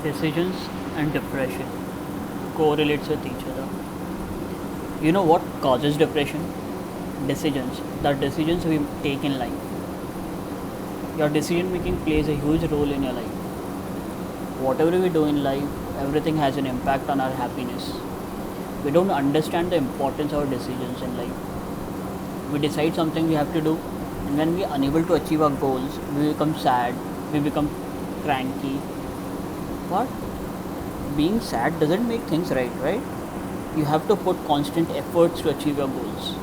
Decisions and depression correlates with each other. You know what causes depression? Decisions. The decisions we take in life. Your decision making plays a huge role in your life. Whatever we do in life, everything has an impact on our happiness. We don't understand the importance of our decisions in life. We decide something we have to do, and when we are unable to achieve our goals, we become sad, we become cranky. But being sad doesn't make things right? You have to put constant efforts to achieve your goals.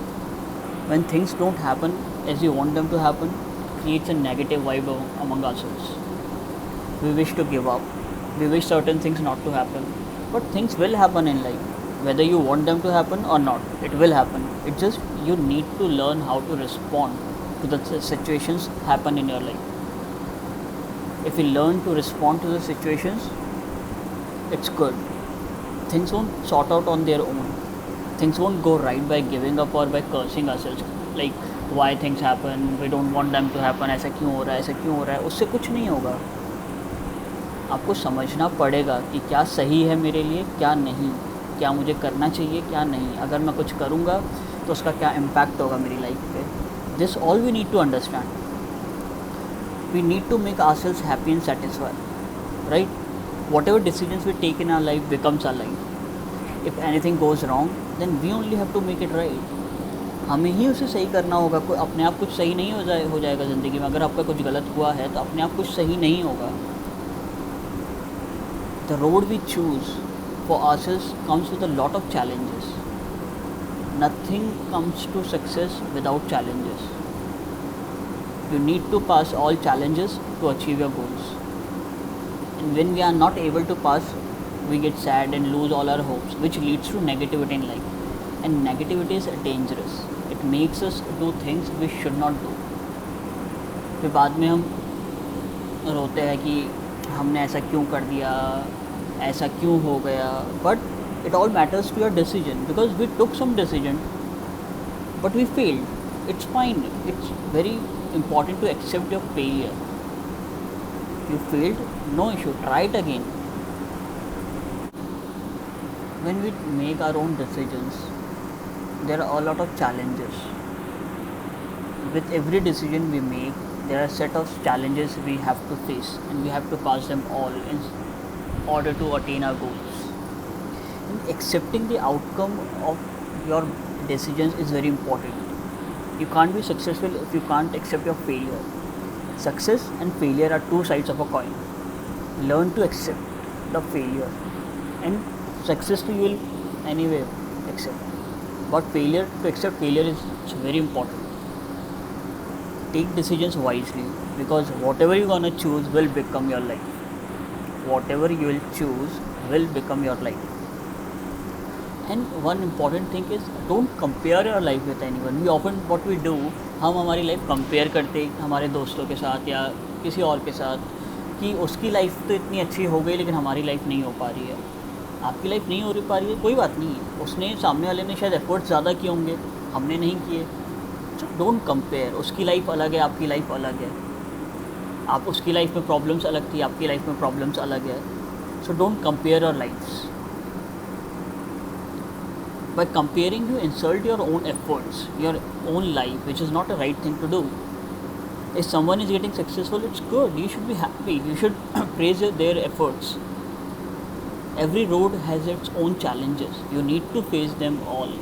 When things don't happen as you want them to happen, it creates a negative vibe among ourselves. We wish to give up, we wish certain things not to happen, but things will happen in life. Whether you want them to happen or not, it will happen. It just you need to learn how to respond to the situations happen in your life. If we learn to respond to the situations, it's good. Things won't sort out on their own. Things won't go right by giving up or by cursing ourselves. Like why things happen, we don't want them to happen, ऐसा क्यों हो रहा है, ऐसा क्यों हो रहा है, उससे कुछ नहीं होगा. आपको समझना पड़ेगा कि क्या सही है मेरे लिए, क्या नहीं, क्या मुझे करना चाहिए, क्या नहीं. अगर मैं कुछ करूँगा तो उसका क्या इम्पैक्ट होगा मेरी लाइफ पे. This all we need to understand. We need to make ourselves happy and satisfied, right? Whatever decisions we take in our life becomes our life. If anything goes wrong, then we only have to make it right. हमें ही उसे सही करना होगा. कोई अपने आप कुछ सही नहीं हो जाएगा ज़िंदगी में. अगर आपका कुछ गलत हुआ है तो अपने आप कुछ सही नहीं होगा. The road we choose for ourselves comes with a lot of challenges. Nothing comes to success without challenges. You need to pass all challenges to achieve your goals. And when we are not able to pass, we get sad and lose all our hopes, which leads to negativity in life. And negativity is dangerous. It makes us do things we should not do. फिर बाद में हम रोते हैं कि हमने ऐसा क्यों कर दिया, ऐसा क्यों हो गया. But it all matters to your decision, because we took some decision but we failed. It's fine. It's very important to accept your failure. You failed, no issue, try it again. When we make our own decisions, there are a lot of challenges. With every decision we make, there are a set of challenges we have to face, and we have to pass them all in order to attain our goals. And accepting the outcome of your decisions is very important. You can't be successful if you can't accept your failure. Success and failure are two sides of a coin. Learn to accept the failure, and success you will anyway accept. But failure, to accept failure is very important. Take decisions wisely, because whatever you're gonna choose will become your life. Whatever you will choose will become your life. And one important thing is, don't compare your life with anyone. We often what we do, हम हमारी life compare करते हमारे दोस्तों के साथ या किसी और के साथ, कि उसकी लाइफ तो इतनी अच्छी हो गई लेकिन हमारी लाइफ नहीं हो पा रही है. आपकी लाइफ नहीं हो पा रही है, कोई बात नहीं है. उसने सामने वाले ने शायद एफर्ट्स ज़्यादा किए होंगे, हमने नहीं किए. सो डोंट कंपेयर. उसकी लाइफ अलग है, आपकी लाइफ अलग है. आप उसकी लाइफ में प्रॉब्लम्स अलग थी, आपकी लाइफ में प्रॉब्लम्स अलग है. So don't compare your lifes. By comparing, you insult your own efforts, your own life, which is not a right thing to do. If someone is getting successful, it's good. You should be happy. You should praise their efforts. Every road has its own challenges. You need to face them all.